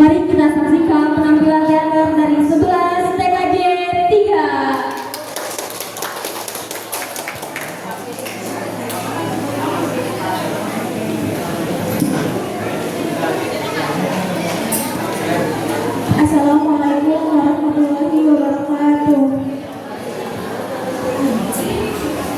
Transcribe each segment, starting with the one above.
Mari kita saksikan penampilan teater dari 11 TKJ 3. Assalamualaikum warahmatullahi wabarakatuh.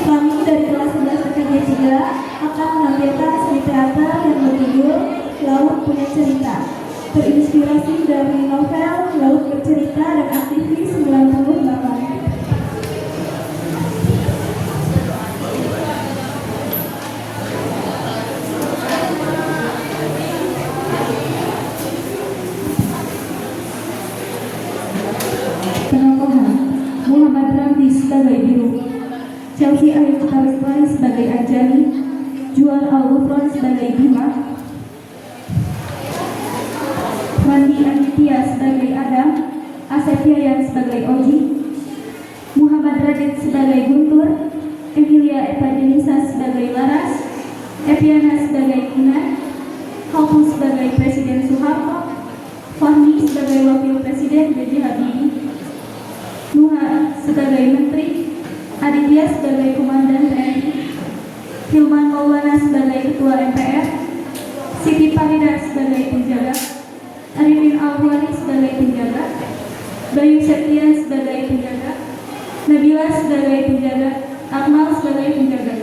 Kami dari kelas 11 TKJ 3 akan menampilkan seni teater yang berjudul Laut Punya Cerita, terinspirasi dari novel Laut Bercerita dan Aktivis 98. Penokohan: Muhammad Ramli sebagai Biru, Chelsea Ayu Citariswari sebagai Anjani, Juan Al-Ghufron sebagai Bima, Wandi Aditya sebagai Adam, Asep Yayan sebagai Oji, Muhammad Radit sebagai Guntur, Emilia Evangelisa sebagai Laras, Eviana sebagai Kina, Hapu sebagai Presiden Soeharto, Fahmi sebagai Wakil Presiden B.J. Habibie, Nuha sebagai Menteri, Aditya sebagai Komandan TNI, Hilman Maulana sebagai Ketua MPR, Siti Farida sebagai penjaga, Arifin Al-Huari sebagai penjaga, Bayu Septian sebagai penjaga, Nabila sebagai penjaga, Akmal sebagai penjaga,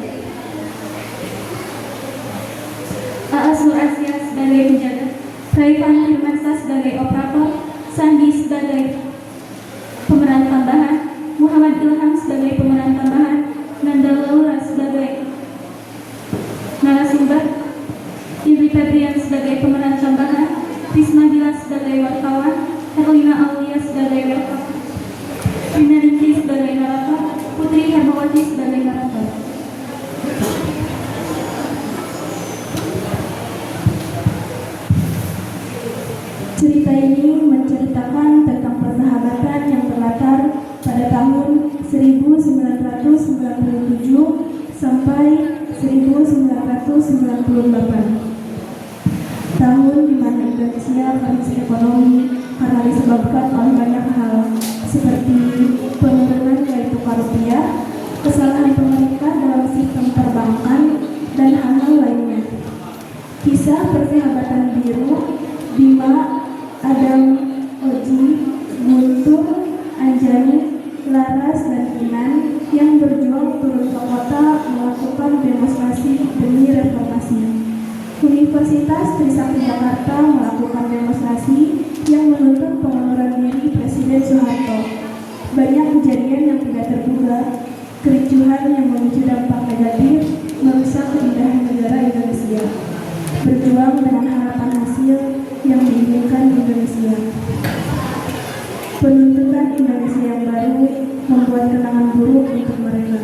Aasur Asia sebagai penjaga, Raifan Firmansyah sebagai operator, Sandi sebagai pemeran tambahan, Muhammad Ilham sebagai pemeran tambahan, Nanda Laura sebagai narasumber, Indri Febrian sebagai pemeran tambahan, Risma Bila sebagai wartawan, Herlina Aulia sebagai wartawan, Rina Rinci sebagai narator, Putri Hermawati sebagai narator. Cerita ini menceritakan tentang persahabatan yang berlatar pada tahun 1997 sampai 1998. Tahun di mana Indonesia krisis ekonomi karena disebabkan oleh banyak hal seperti penurunan nilai tukar rupiah, kesalahan pemerintah dalam sistem perbankan, dan hal-hal lainnya. Kisah persahabatan biru, Bima, Adam, Oji, Guntur, Anjani, Laras, dan Kinan yang berjuang turun ke kota melakukan demonstrasi demi reformasi. Universitas Trisakti Jakarta melakukan demonstrasi yang menuntut pengunduran diri Presiden Soeharto. Banyak kejadian yang tidak terduga, kericuhan yang memicu dampak negatif, merusak keindahan negara Indonesia. Berjuang dengan harapan hasil yang diinginkan Indonesia. Penuntutan Indonesia yang baru membuat kenangan buruk untuk mereka.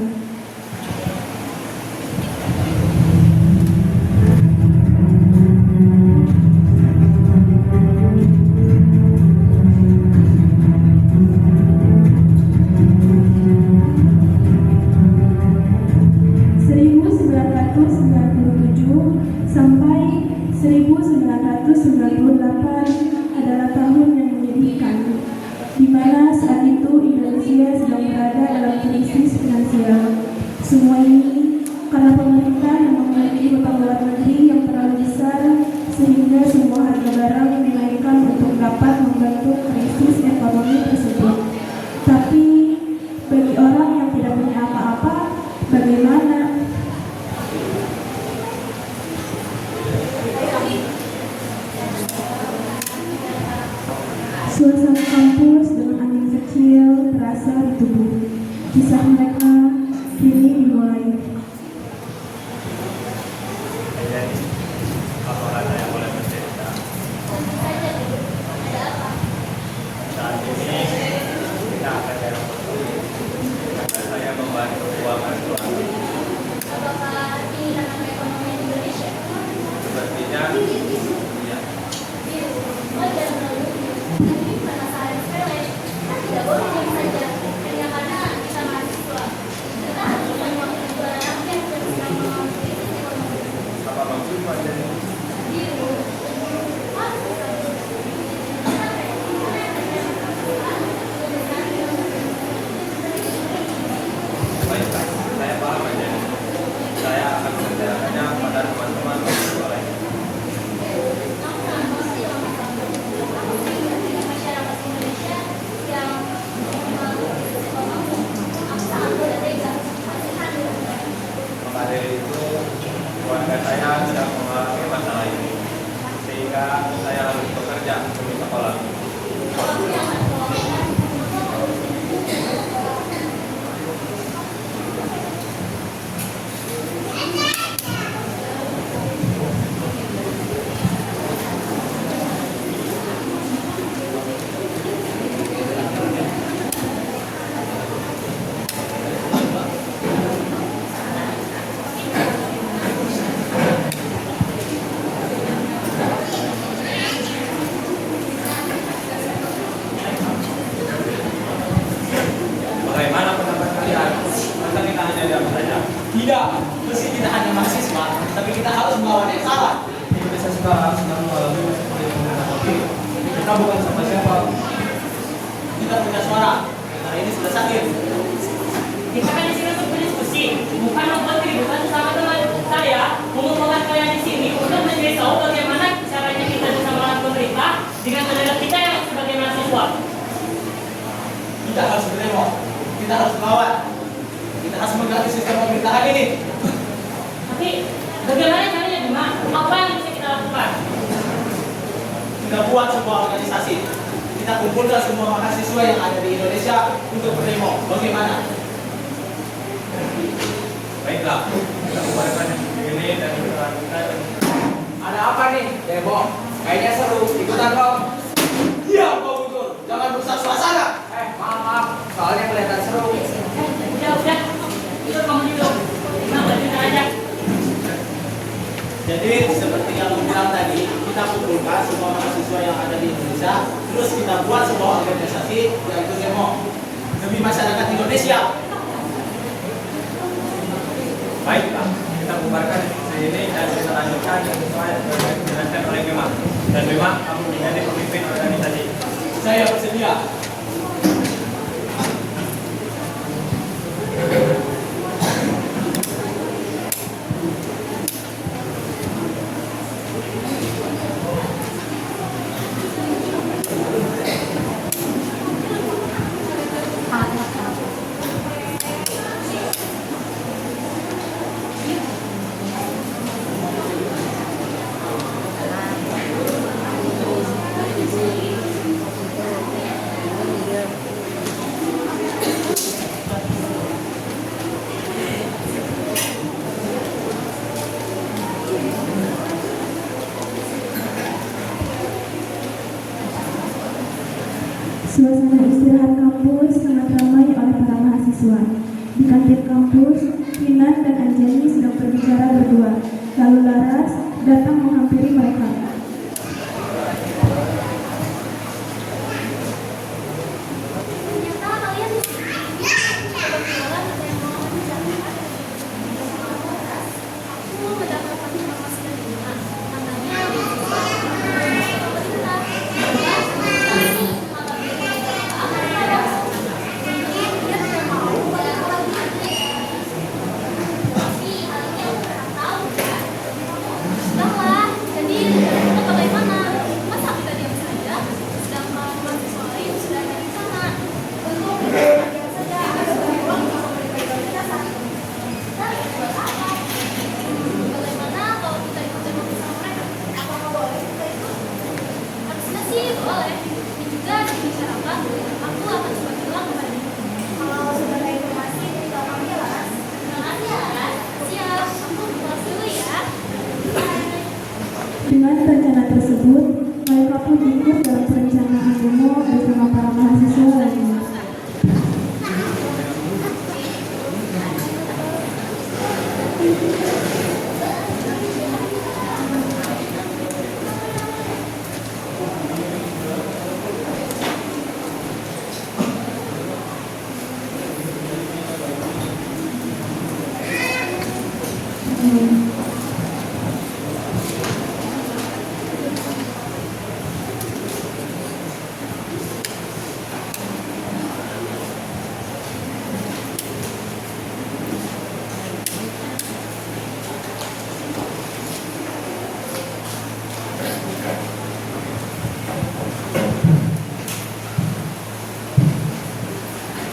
Sampai 1998 adalah tahun yang menyedihkan, di mana saat itu Indonesia sedang berada dalam krisis finansial. Semua ini karena pemerintah yang memiliki hutang luar negeri yang terlalu besar, sehingga semua harga barang dinaikkan untuk dapat membantu krisis ekonomi tersebut. Tapi bagi orang yang tidak punya apa-apa, bagaimana? Suasana kampus dengan angin kecil terasa di tubuh. Kisah mereka kini dimulai. Saat ini kita akan karena saya membantu keuangan suami. Apakah ini akan ekonomi Indonesia? Sepertinya ya. Tidak boleh saja hanya karena kita mahasiswa. Kita bukan siapa-siapa. Kita punya suara. Karena ini sudah sakit. Kita kan di sini untuk berdiskusi, bukan membuat keributan sama teman saya. Mengumpulkan kalian di sini untuk menjadi tahu bagaimana caranya kita bisa melawan pemerintah dengan tenaga kita yang sebagai mahasiswa. Kita harus berdemo. Kita harus melawan. Kita harus mengganti sistem pemerintahan ini. Tapi bagaimana caranya, Bima? Apa yang bisa kita lakukan? Kita buat sebuah organisasi. Kita kumpulkan semua mahasiswa yang ada di Indonesia untuk berdemo. Bagaimana? Baiklah, kita bubarkan ini dan kita lanjutkan. Ada apa nih? Demo. Kayaknya seru. Ikutan dong. Iya, Pak Guntur. Jangan rusak suasana. Maaf. Soalnya kelihatan seru. Udah. Itu kamu dulu. Bima, lanjutkan aja. Jadi seperti yang aku bilang tadi, kita kumpulkan semua mahasiswa yang ada di Indonesia, terus kita buat sebuah organisasi yaitu demo demi masyarakat Indonesia. Baiklah, kita bubarkan ini dan kita lanjutkan sesuai yang dijelaskan oleh Bima. Dan Bima, kamu menjadi pemimpin organisasi. Saya bersedia. Suasana istirahat kampus sangat ramai oleh para mahasiswa. Di kantin kampus, Kinan dan Anjani sedang berbicara berdua. Lalu Laras datang menghampiri mereka. Ternyata kalian di sini. Kebetulan saya mau membicarakan aku mendapatkan informasi dari Bima. Katanya pemerintah ini Dengan rencana tersebut, mereka pun ikut dalam perencanaan demo bersama para mahasiswa lainnya.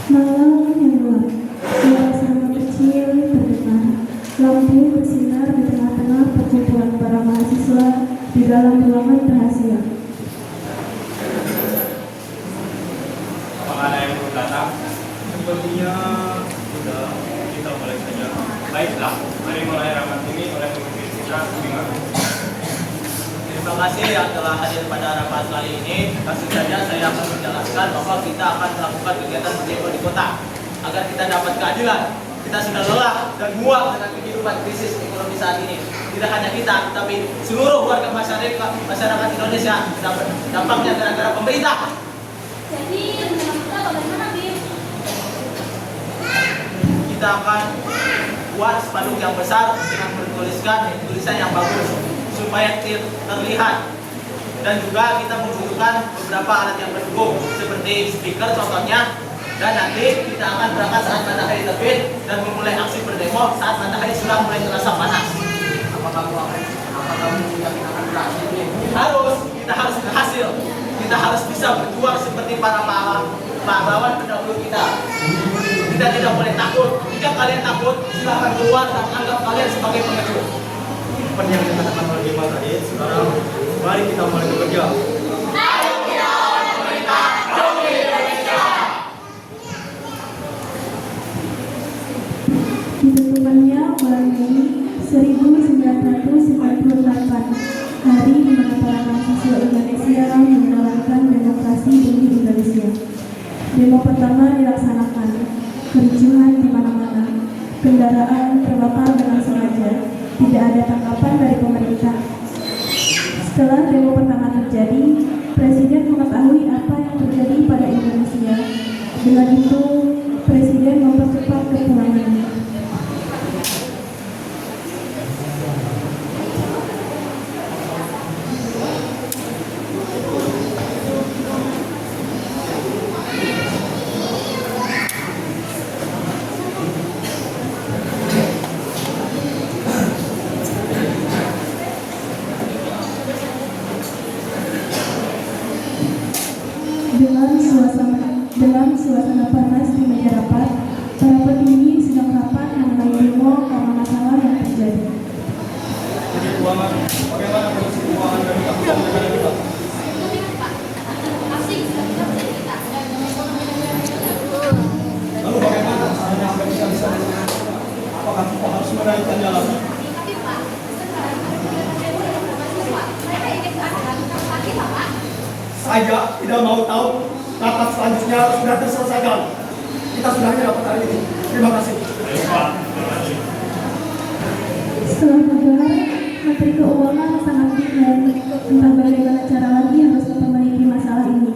Malam yang gelap, suara serangan kecil terdengar. Lampu bersinar di tengah-tengah perkumpulan para mahasiswa di dalam ruangan rahasia. Apakah ada yang belum datang? Sepertinya sudah, kita mulai saja. Baiklah, mari mulai rapat ini oleh pemimpin kita, Bima. Terima kasih yang telah hadir pada rapat kali ini. Langsung saja saya akan menjelaskan bahwa kita akan melakukan kegiatan berdemo di kota agar kita dapat keadilan. Kita sudah lelah dan muak dengan kehidupan krisis ekonomi saat ini. Tidak hanya kita, tapi seluruh warga masyarakat Indonesia dampaknya gara-gara pemerintah. Jadi menurut kita bagaimana, Bim? Kita akan buat spanduk yang besar dengan bertuliskan tulisan yang bagus supaya terlihat dan juga kita membutuhkan beberapa alat yang pendukung seperti speaker contohnya. Dan nanti kita akan berangkat saat matahari terbit dan memulai aksi berdemo saat matahari sudah mulai terasa panas. Apakah kamu yakin akan berhasil? Kita harus berhasil. Kita harus bisa berjuang seperti para pahlawan pendahulu kita. Kita tidak boleh takut. Jika kalian takut, silahkan keluar dan anggap kalian sebagai pengecut. Seperti yang dikatakan oleh Bima tadi, sekarang mari kita mulai bekerja. Ditentukannya bulan Mei 1998, hari di mana para mahasiswa Indonesia menjalankan demokrasi demi Indonesia. Demo pertama dilaksanakan, kericuhan di mana-mana, kendaraan terbakar dengan sengaja, tidak ada tanggapan dari pemerintah. Setelah demo pertama terjadi, Presiden mengetahui apa yang terjadi pada Indonesia. Dengan itu, Presiden mempercepat kepulangannya. Dengan suasana panas di meja rapat, para petinggi sedang rapat mengenai demo karena masalah yang terjadi. Jadi keuangan, bagaimana kondisi keuangan dari keuangan negara kita? Lalu bagaimana caranya agar kita bisa menang? Apakah kita harus menaikkan jalan? Saya tidak mau tahu. Rapat selanjutnya sudah terselesaikan. Kita sudahi rapat hari ini. Terima kasih. Setelah kabar, Menteri Keuangan sangat bingung entah bagaimana cara lagi harus memperbaiki masalah ini.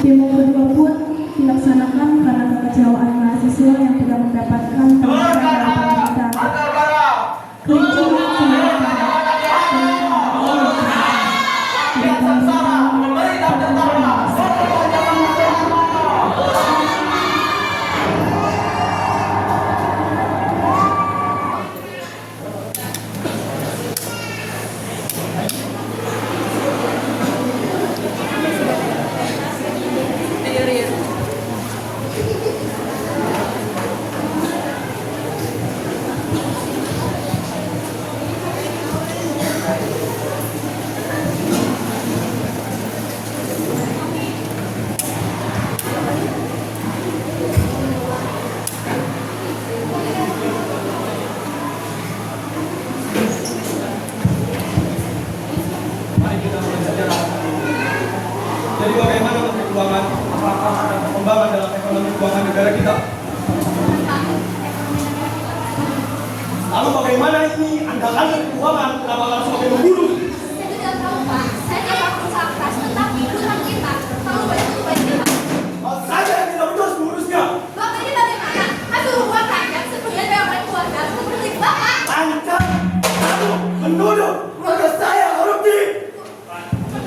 Demo kedua pun dilaksanakan karena kekecewaan mahasiswa yang tidak mendapatkan pendidikan dari pemerintah. Kericuhan semakin parah. Jadi bagaimana Menteri Keuangan? Apakah ada perkembangan dalam ekonomi keuangan negara kita? Lalu bagaimana ini Anda Menteri Keuangan kenapa langsung sampai membunuh? Saya tidak tahu, Pak. Saya tidak berusaha keras, tetapi Tuhan kita terlalu banyak kebajikan. Saya yang tidak betul mengurusnya. Bapak ini bagaimana? Kami hubungan rakyat sebagai orang keluarga seperti Bapak. Lancar, kamu menuduh keluarga saya korupsi.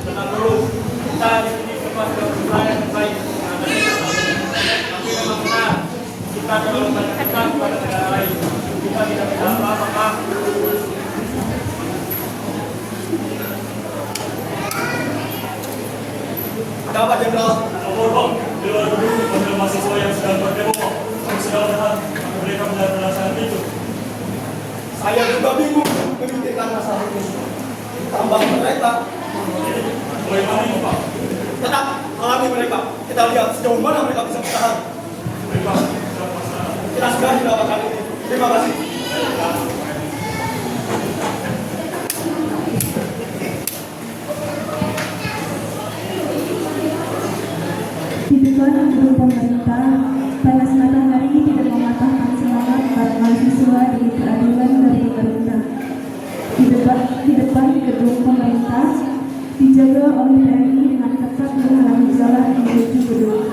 Tenang dulu, kita di sini semua sudah berusaha yang terbaik. Tapi memang benar, kita terlalu banyak tekan kepada negara lain. Kita tidak bisa apa-apa. Ada apa, Jenderal? Bang, di luar gedung ada mahasiswa yang sedang berdemo. Kami sedang melihat mereka melaksanakan itu. Saya juga bingung memikirkan masalah ini. Tambah mereka, Bagaimana ini, Pak? tetap alami mereka. Kita lihat sejauh mana mereka bisa bertahan. Baik, Pak. Siap, Pak. Kita sudah didapatkan ini. Terima kasih. Di depan gedung pemerintah, panas matahari tidak mematahkan semangat para mahasiswa demi keadilan dari pemerintah. Di depan gedung pemerintah dijaga oleh TNI dengan ketat menghalangi jalan menuju gedung.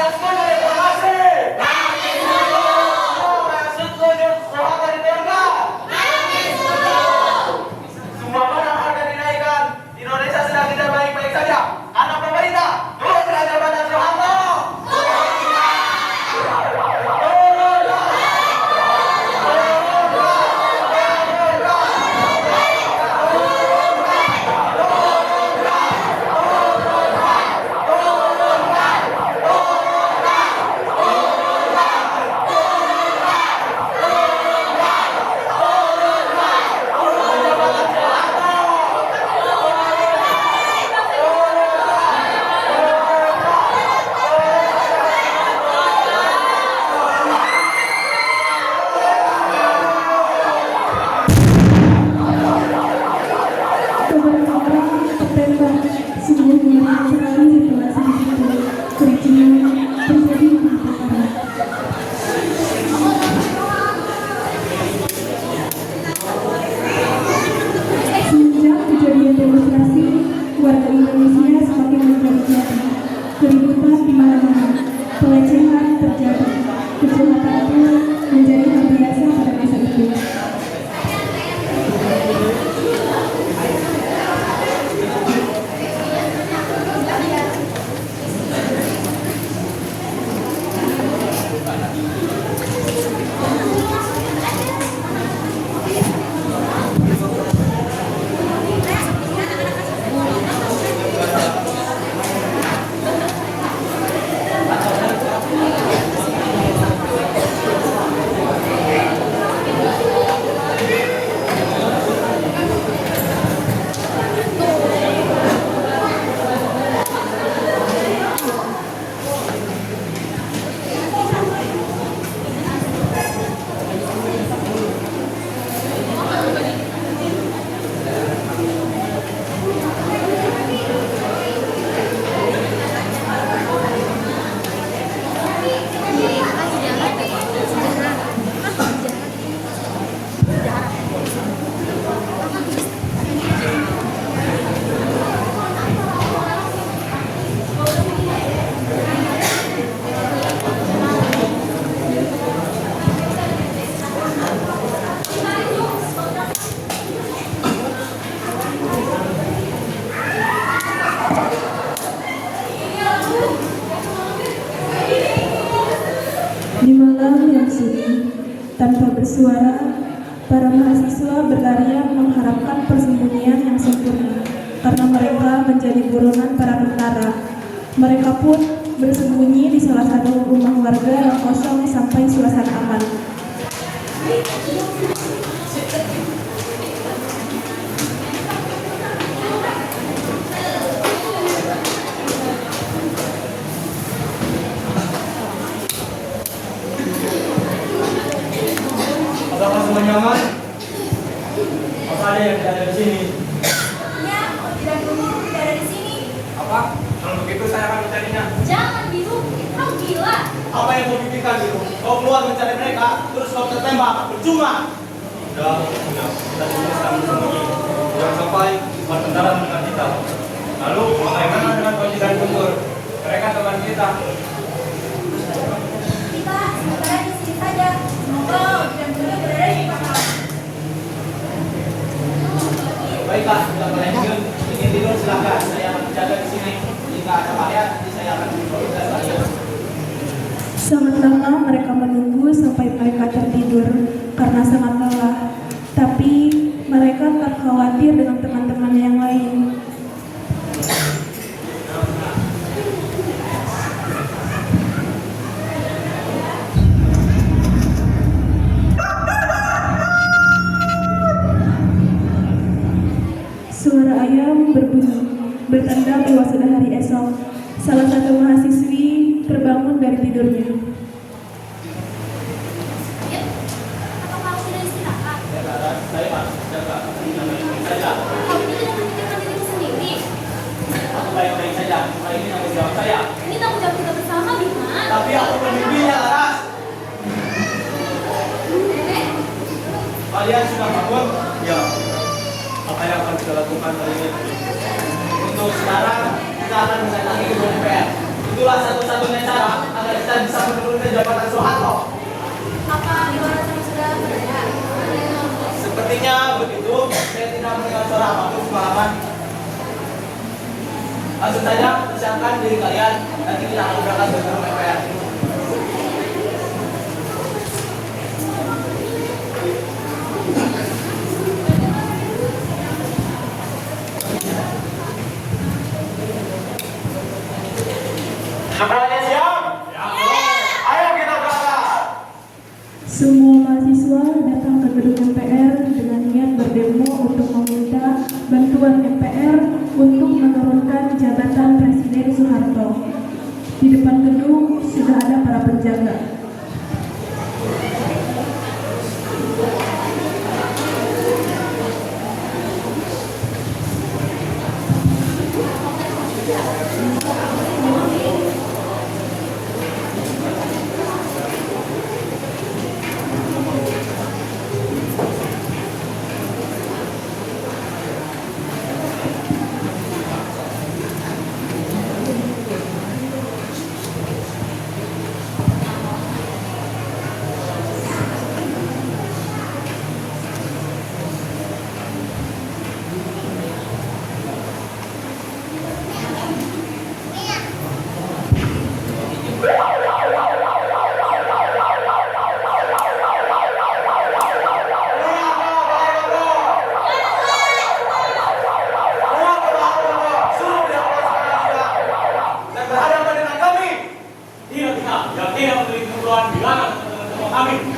yang setuju reformasi? Semua yang setuju harga dinaikkan? Semua barang harga dinaikkan. Indonesia sedang tidak baik-baik saja. Anak pemerintah, turunkan jabatan Soeharto. Beberapa orang tertembak. Semuanya sekali situasi di situ. Kericuhan terjadi di perkara. Semenjak kejadian demonstrasi, warga Indonesia semakin menjadi-jadi. Keributan di mana-mana, pelecehan terjadi, kejahatan pun menjadi hal biasa pada masa itu. Di malam yang sunyi, tanpa bersuara, para mahasiswa berlarian mengharapkan persembunyian yang sempurna karena mereka menjadi buronan para tentara. Mereka pun bersembunyi di salah satu rumah warga yang kosong sampai suasana aman. Apakah semua nyaman? Apa ada yang tidak ada di sini? Ya, tidak bingung, tidak ada di sini. Apa? Kalau begitu saya akan mencarinya. Jangan bingung, kamu gila. Apa yang kau pikirkan itu? Kau keluar mencari mereka, terus kau tertembak, percuma. Sudah, kita sedang bersembunyi. Jangan sampai tentara mendengar kita. Lalu, bagaimana dengan Koji dan Guntur? Mereka teman kita. Kita sementara di sini saja. Semoga dan dulu berada di pangkalan. Baiklah, bila kalian ingin tidur silakan. Saya akan menjaga di sini. Jika ada bahaya, nanti saya akan memperlukan kalian. Sangat lama mereka menunggu sampai mereka tertidur karena sangat lelah. Tapi mereka tak khawatir dengan teman-teman yang lain. Suara ayam berbunyi, bertanda bahwa sudah hari esok. Salah satu mahasiswi terbangun dari tidurnya. Ya, apa kamu sudah istirahat? Saya jaga saja. Kamu tidak memikirkan dirimu sendiri. Aku baik-baik saja. Kali ini tanggung jawab saya. Ini tanggung jawab kita bersama, Bima. Tapi aku pemimpinnya, Laras. Nenek, Kalian sudah bangun? Ya, apa yang akan kita lakukan hari ini? Untuk sekarang kita akan mendatangi gedung DPR. Itu Itulah satu-satunya cara agar kita bisa menurunkan jabatan Soeharto. Apa gimana sama saudara saya? Sepertinya begitu, saya tidak mendengar suara apapun sembarangan. Langsung saja persiapkan diri kalian, nanti kita akan berangkat ke gedung MPR. Semuanya siap? Ayo kita berangkat. Semua mahasiswa datang ke gedung MPR dengan niat berdemo untuk meminta bantuan MPR untuk menurunkan jabatan Presiden Soeharto. Di depan gedung sudah ada para penjaga.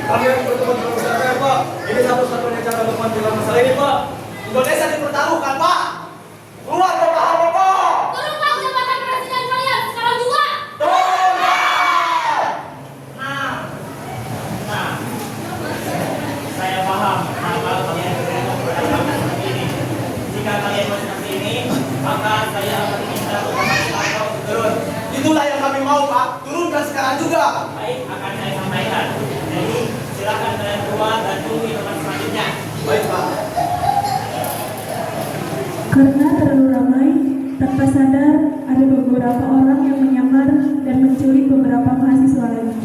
Kami harus bertemu dengan masyarakat, Pak. Ini satu-satunya cara untuk menjelaskan masalah ini, Pak. Indonesia dipertaruhkan, Pak. Keluar ke Pak. Turun Pak jabatan presiden kalian sekarang juga. Saya paham kenapa kalian berada seperti ini. Jika kalian masih seperti ini, maka saya akan minta untuk turun. Itulah yang kami mau, Pak. Turunkan sekarang juga. Baik, akan saya sampaikan. Jadi silakan kalian keluar dan tunggu di tempat selanjutnya. Baik, Pak. Karena terlalu ramai, tanpa sadar ada beberapa orang yang menyamar dan menculik beberapa mahasiswa lagi.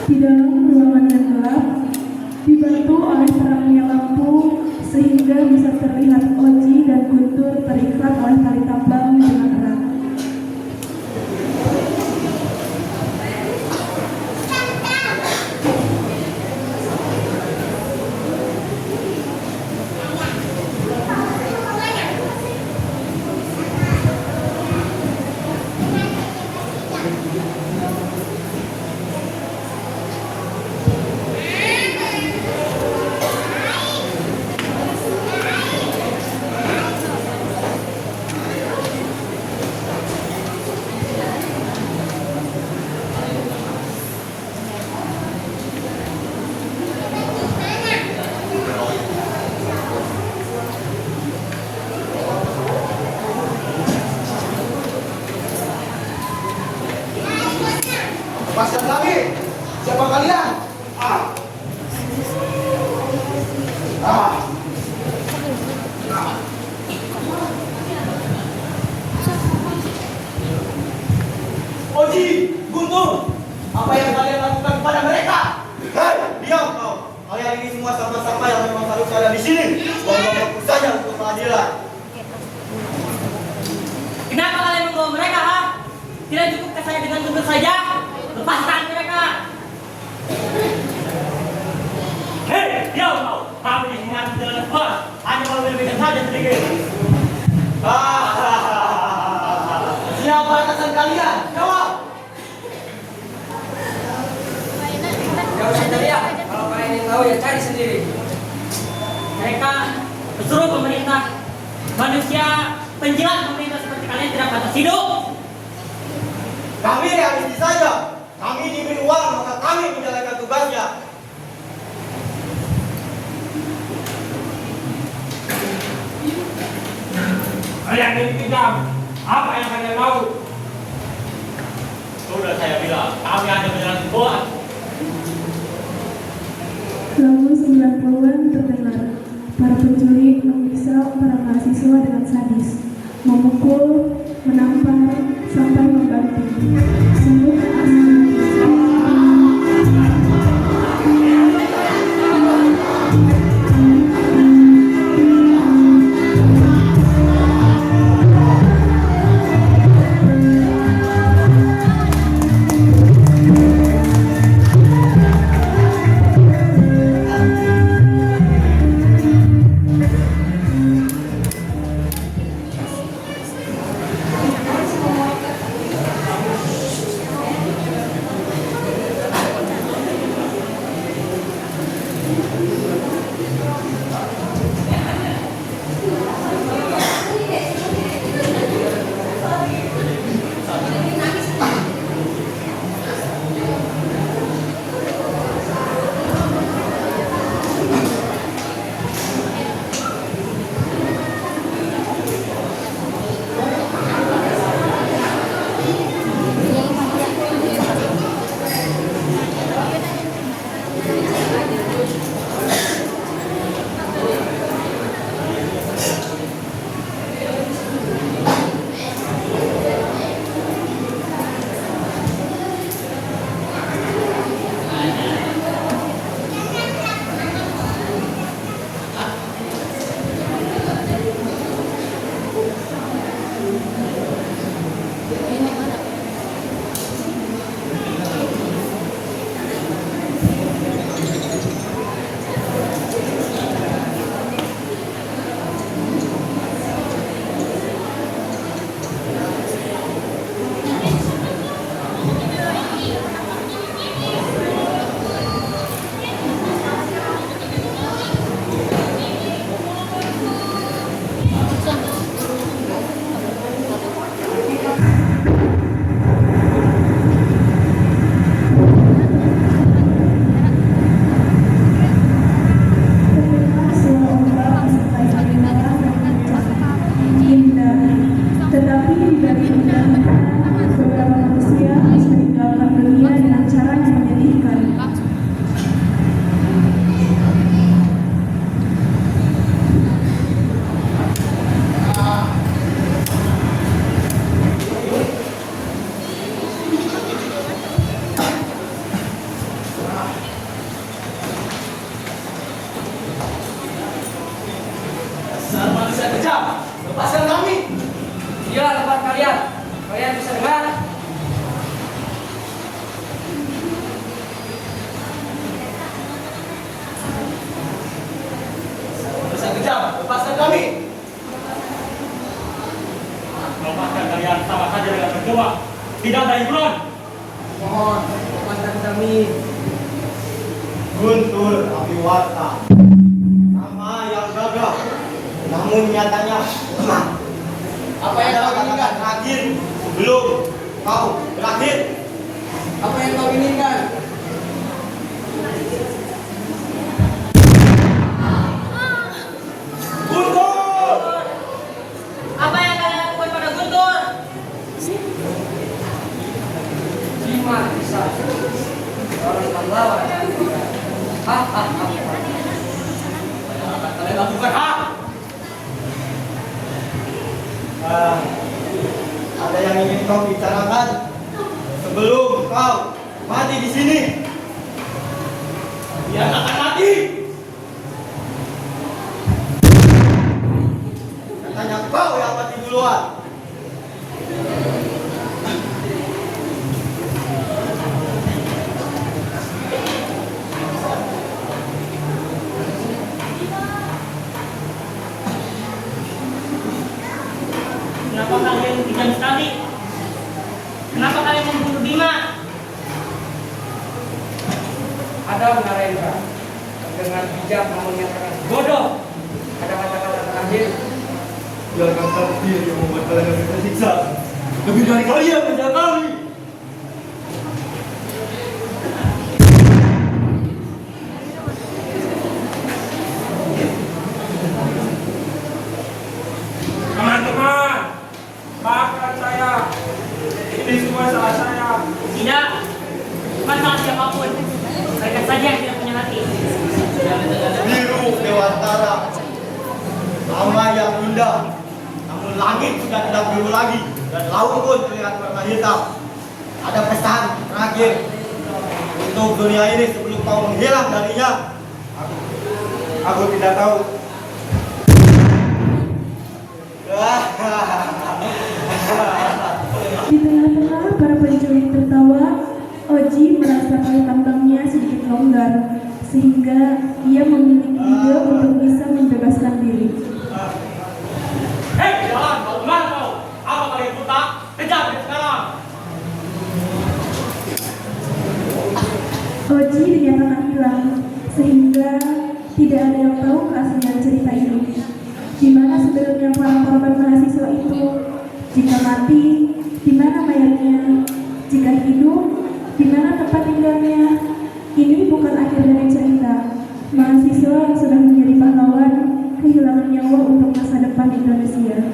Di dalam ruangan yang gelap, dibantu oleh terangnya lampu sehingga bisa terlihat Oji dan Guntur terikat oleh tali tambang dengan erat. Lepaskan kami. Siapa kalian? Oji, Guntur, apa yang kalian lakukan kepada mereka? Hei, diam kau. Kalian ini semua sama-sama yang memang harus ada di sini. Buang-buang saja untuk keadilan. Kenapa kalian membawa mereka, ha? Tidak cukupkah saya dengan Guntur saja? Lepaskan mereka. Hei, diam kau. Kami di sini harus jalan lepas. Hanya mau lebih saja sedikit. Siapa atasan kalian? Jawab. Gak usah teriak. Kalau kalian ingin tahu ya cari sendiri. Mereka bersuruh pemerintah. Manusia penjilat pemerintah seperti kalian tidak pantas hidup. Kami realistis saja. Kami diberi uang, maka kami menjalankan tugasnya. Kalian dipinjam. Apa yang kalian mau? Sudah saya bilang, kami hanya menyerang sekolah. Lalu 90-an terdengar. Para penculik menyiksa para mahasiswa dengan sadis, memukul, menampar, sampai membanting. Sungguh Dasar manusia kejam, lepaskan kami. Iya, lepas kalian. Kalian bisa dengar? Manusia kejam, lepaskan kami. Melepaskan kalian sama saja dengan percuma. Tidak ada hiburan. Mohon, lepaskan kami. Guntur Abiwarta. Nama yang gagah, namun nyatanya lemah. Apa yang kau inginkan? Terakhir, sebelum kau berakhir. Apa yang kau inginkan? Guntur! Apa yang kalian lakukan pada Guntur? Gimana bisa? Orang pahlawan. Akan kalian lakukan hak. Ada yang ingin kau bicarakan sebelum kau mati di sini? Dia akan mati. Katanya kau yang mati duluan. Kenapa kalian kejam sekali? Kenapa kalian membunuh Bima? Ada Narendra dengan bijak namun menyatakan bodoh. Ada kata-kata terakhir. Biarkan takdir yang membuat kalian tersiksa. Lebih dari kalian menjaga kami. Teman-teman, laut pun terlihat warna hitam. Ada pesan terakhir untuk dunia ini sebelum kau menghilang darinya. Aku tidak tahu. Di tengah-tengah para penculik tertawa, Oji merasa kaki tambangnya sedikit longgar, sehingga ia memiliki ide untuk bisa membebaskan diri. Hei, jalan, mau kemana kau? Apa kalian buta? Kejar dia sekarang! Oji dinyatakan hilang, sehingga tidak ada yang tahu keaslian cerita ini. Di mana sebenarnya para korban mahasiswa itu? Jika mati, di mana mayatnya? Jika hidup, di mana tempat tinggalnya? Ini bukan akhir dari cerita. Mahasiswa yang sudah menjadi pahlawan kehilangan nyawa untuk masa depan Indonesia.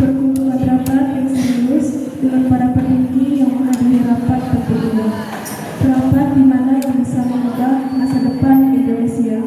Perkumpulan rapat yang serius dengan para petinggi yang menghadiri rapat tertutup. Rapat di mana yang bisa mengubah masa depan Indonesia.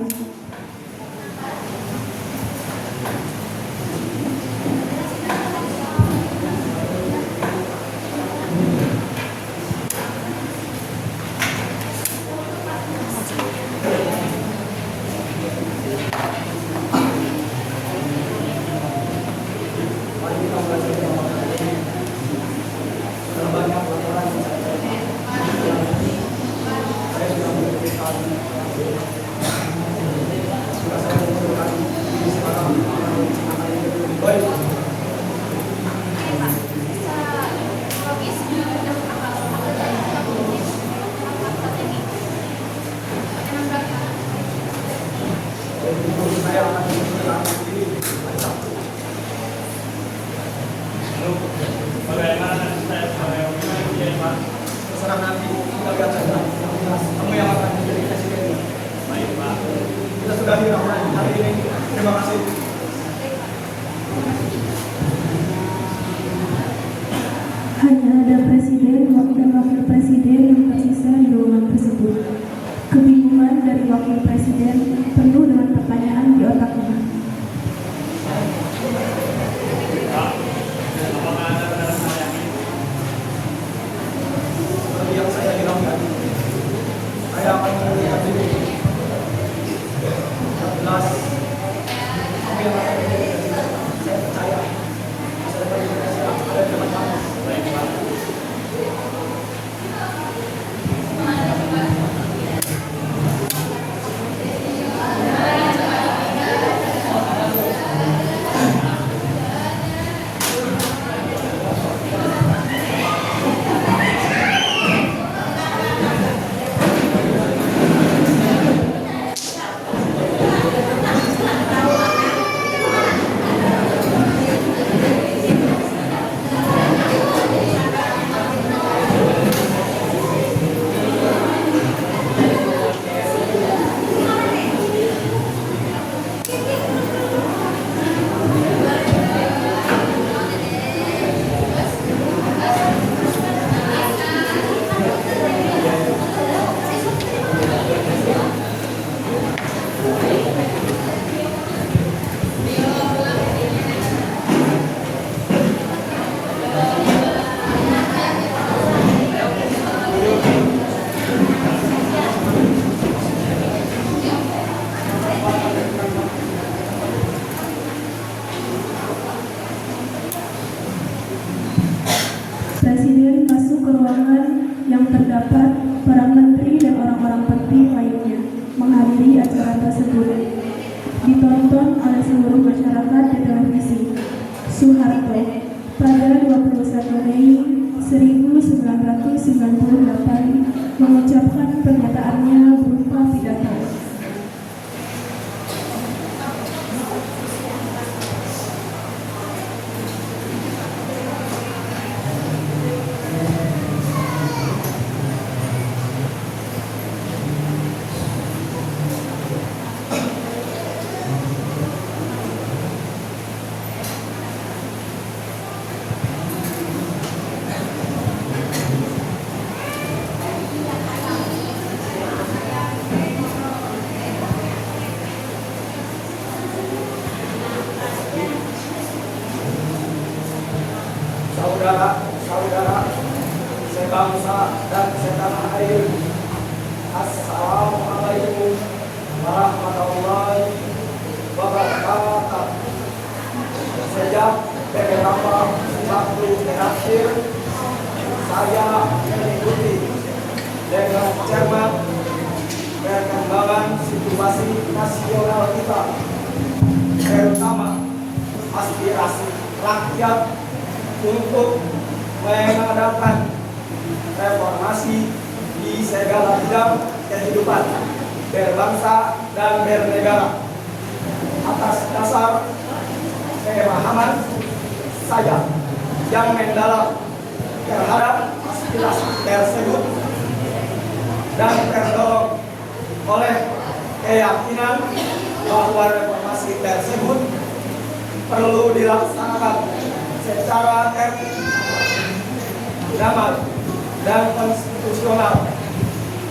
Bagaimana saya sebagai Pak? Terserah nanti kita lihat saja. Kamu yang akan menjadi presiden. Baik Pak. Kita sudah dirapat hari ini. Terima kasih. Hanya ada presiden dan wakil presiden yang tersisa di ruangan tersebut. Kebingungan dari wakil presiden penuh dengan pertanyaan di otaknya. Pak, apakah Anda benar-benar yakin? Seperti yang saya hiraukan, saya akan mengundurkan diri. Jelas, kamu yang akan menjadi presiden. Saya percaya masa depan Indonesia ada di depan kamu. Baik Pak. Terima Presiden masuk ke ruangan yang terdapat para menteri dan orang-orang penting lainnya menghadiri acara tersebut. Ditonton oleh seluruh masyarakat di televisi. Soeharto pada 21 Mei 1998 mengucapkan pernyataannya berupa pidato. Saudara-saudara sebangsa dan setanah air, Assalamualaikum warahmatullahi wabarakatuh. Sejak beberapa waktu terakhir, saya mengikuti dengan cermat perkembangan situasi nasional kita, terutama aspirasi rakyat untuk mengadakan reformasi di segala bidang kehidupan berbangsa dan bernegara. Atas dasar pemahaman saya yang mendalam terhadap aspirasi tersebut dan terdorong oleh keyakinan bahwa reformasi tersebut perlu dilaksanakan secara tertib, damai, dan konstitusional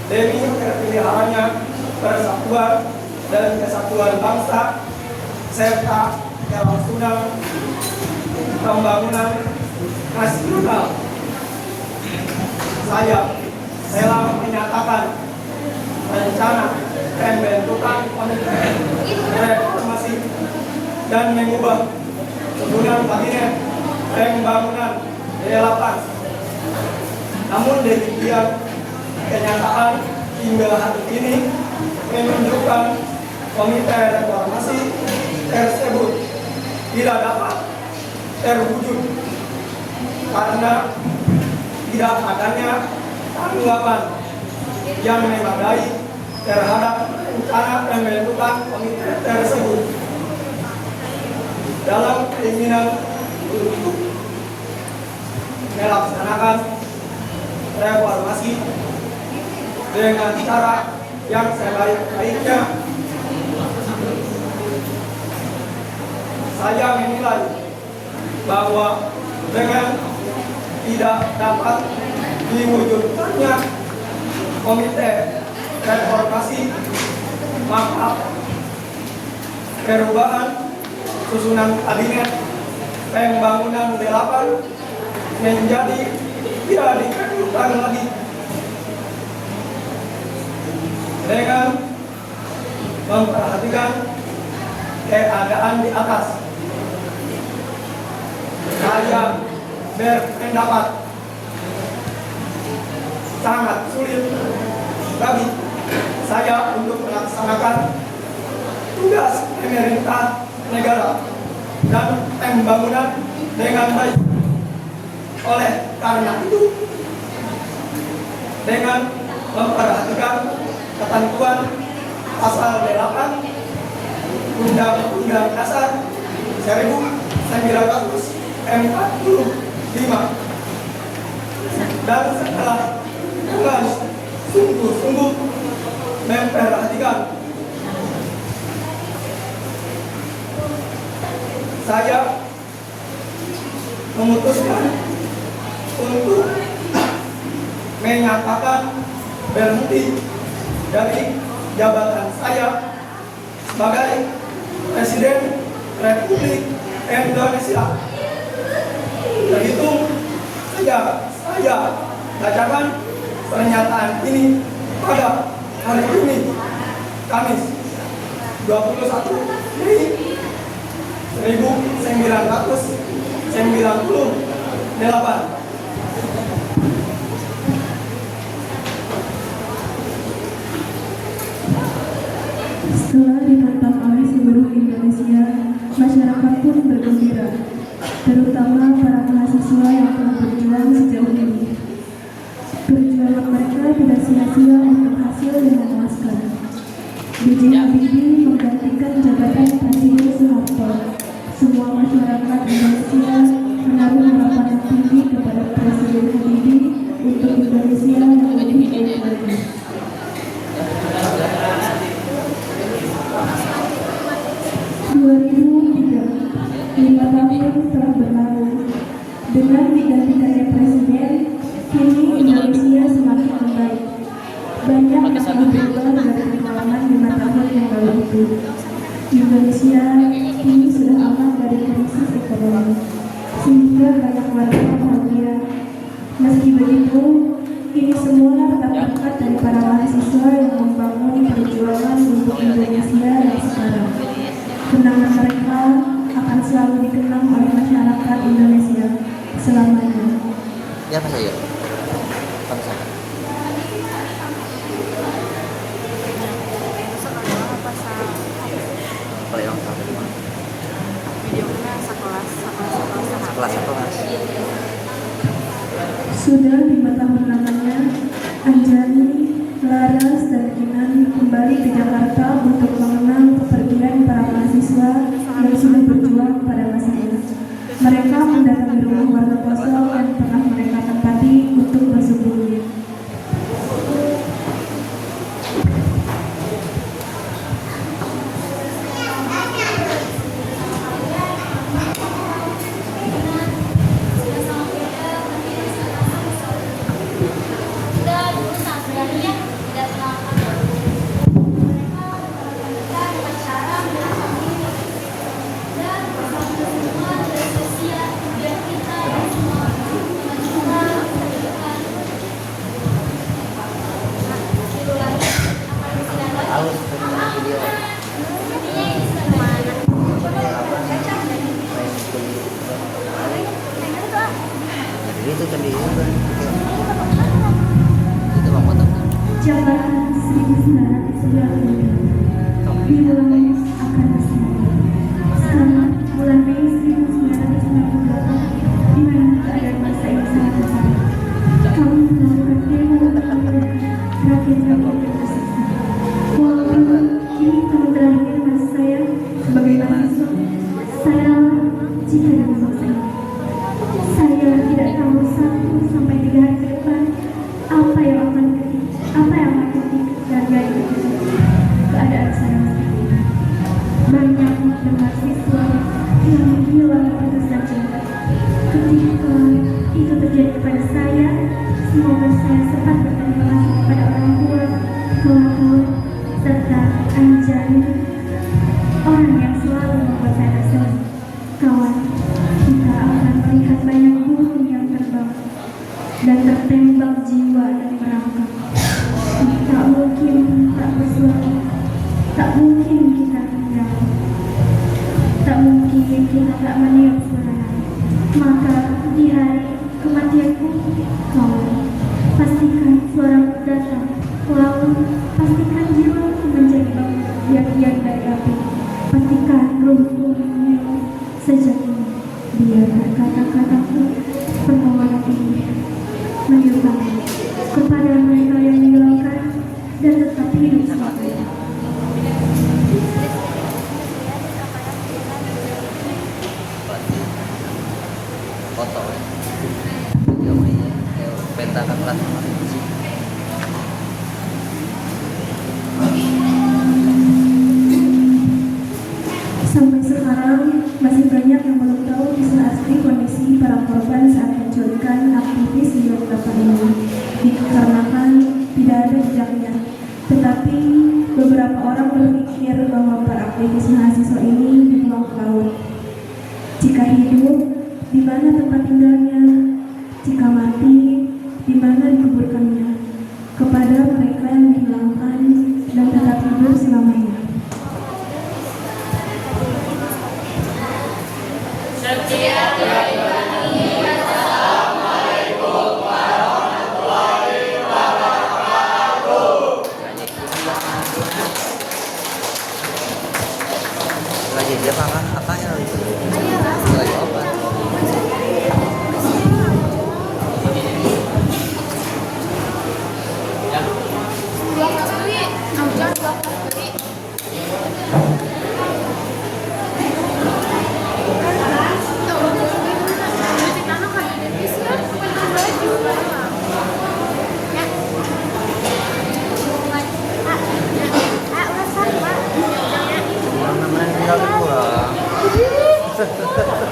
demi terpeliharaannya persatuan dan kesatuan bangsa serta kelangsungan pembangunan nasional. Saya telah menyatakan rencana pembentukan komite reformasi dan mengubah susunan kabinet pembangunan D8. Namun demikian, kenyataan hingga hari ini menunjukkan komite reformasi tersebut tidak dapat terwujud karena tidak adanya tanggapan yang memadai terhadap rencana pembentukan komite tersebut. Dalam keinginan untuk melaksanakan reformasi dengan cara yang sebaik-baiknya, saya menilai bahwa dengan tidak dapat diwujudkannya komite reformasi, maka perubahan susunan kabinet pembangunan D8 menjadi tidak diperlukan lagi. Dengan memperhatikan keadaan di atas, saya berpendapat sangat sulit bagi saya untuk melaksanakan tugas pemerintah negara dan pembangunan dengan baik. Oleh karena itu, dengan memperhatikan ketentuan pasal 8 Undang-Undang Dasar 1945 dan setelah dengan sungguh-sungguh memperhatikan, saya memutuskan untuk menyatakan berhenti dari jabatan saya sebagai Presiden Republik Indonesia terhitung Ya, saya bacakan pernyataan ini pada hari ini, Kamis 21 Mei 1998. Setelah ditonton oleh seluruh Indonesia, masyarakat pun bergembira, terutama para mahasiswa yang telah berjuang sejauh ini. Perjuangan mereka tidak sia-sia untuk hasil yang memuaskan. B.J. Habibie menggantikan jabatan Presiden Soeharto. Semua masyarakat Indonesia menaruh harapan yang tinggi kepada Presiden Habibie untuk Indonesia yang lebih baik lagi. 5 tahun telah berlalu. Dengan digantikannya presiden, kini Indonesia semakin membaik. Banyak yang telah berubah dari pengalaman 5 tahun yang lalu itu. Indonesia kini sudah aman dari krisis ekonomi, sehingga banyak warga bahagia. Meski begitu, ini semua tetap berkat dari para mahasiswa yang membangun perjuangan untuk Indonesia yang sekarang. Kenangan mereka akan selalu dikenang oleh masyarakat Indonesia selamanya. Ya apa saya? Apa saya? Kalau yang sampai di mana? Sekelas. Sudah 5 tahun lamanya, Anjani, Laras, dan Kinan kembali ke Jakarta untuk mengenang kepergian para mahasiswa yang sudah berjuang pada masanya. Mereka mendatangi rumah warga kosong yang pernah mereka tempati untuk bersembunyi. Itu kan itu bang potong. Jakarta 1990. Dimulai akan bersama. Sekarang bulan Mei 1998, di mana keadaan masa ini sangat besar. Kami melakukan demo rakyat yang tersiksa. Walaupun ini tahun terakhir masa saya sebagai mahasiswa, saya rela jika memaksa. Saya tidak tahu 1 sampai 3 hari ke depan apa yang akan terjadi keadaan saya seperti ini. Banyak mahasiswa yang hilang begitu saja. Ketika itu terjadi kepada saya, semoga saya sempat berterima kasih kepada orang tua, kawan-kawan, serta Anjani, orang yang selalu membuat saya tersenyum. Kawan, kita akan melihat banyak burung yang terbang dan tertembak jiwa dan merangkak. Tak mungkin tak bersuara, tak mungkin kita diam, tak mungkin kita tak meniup suara. Maka di hari kematianku, kawan, pastikan suaraku datang. Lalu pastikan jiwaku menjadi bagian dari api. Pastikan ruhku menyanyi sejak ini. Biarkan kata-kataku permohonan ini menyukai kepada mereka yang menghilangkan dan tetap hidup selamanya. Foto ya. Yang ini peta kan kelas sih. Sampai sekarang masih banyak yang belum tahu kisah asli kondisi para korban saat penculikan aktivis di 98 ini, dikarenakan tidak ada jejaknya. Tetapi beberapa orang berpikir bahwa para aktivis mahasiswa ini dibuang ke laut. Jika hidup, di mana tempat tinggalnya? Jika mati, Set.